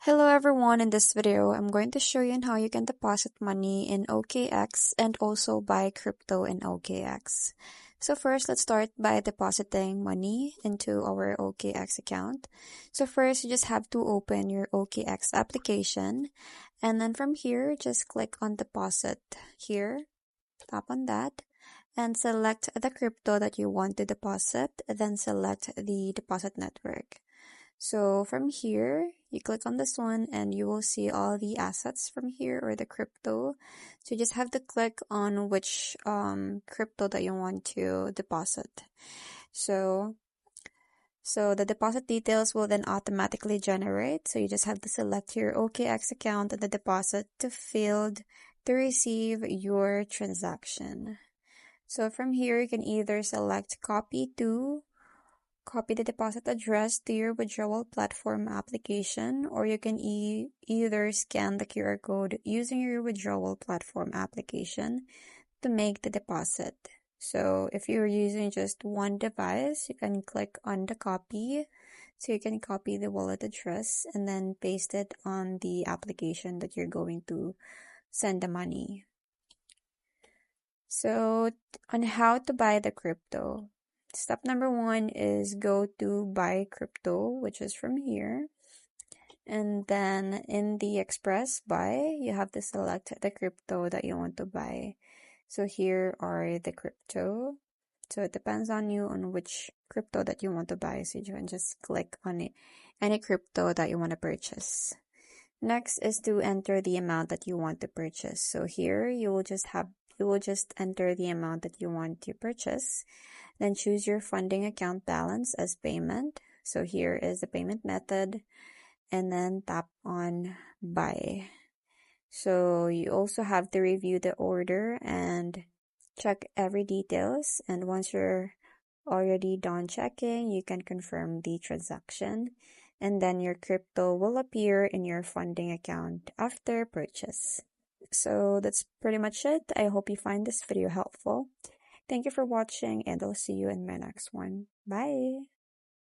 Hello everyone, in this video, I'm going to show you on how you can deposit money in OKX and also buy crypto in OKX. So first, let's start by depositing money into our OKX account. So first, you just have to open your OKX application, and then from here, just click on deposit here, tap on that, and select the crypto that you want to deposit, then select the deposit network. So from here, you click on this one and you will see all the assets from here or the crypto. So you just have to click on which crypto that you want to deposit. So the deposit details will then automatically generate. So you just have to select your OKX account and the deposit to field to receive your transaction. So from here, you can either select copy the deposit address to your withdrawal platform application, or you can either scan the QR code using your withdrawal platform application to make the deposit. So if you're using just one device, you can click on the copy. So you can copy the wallet address and then paste it on the application that you're going to send the money. So on how to buy the crypto. Step number 1 is go to buy crypto, which is from here. And then in the express buy, you have to select the crypto that you want to buy. So here are the crypto. So it depends on you on which crypto that you want to buy. So you can just click on it, any crypto that you want to purchase. Next is to enter the amount that you want to purchase. So here you will just enter the amount that you want to purchase. Then choose your funding account balance as payment. So here is the payment method, and then tap on buy. So you also have to review the order and check every details. And once you're already done checking, you can confirm the transaction. And then your crypto will appear in your funding account after purchase. So that's pretty much it. I hope you find this video helpful. Thank you for watching, and I'll see you in my next one. Bye!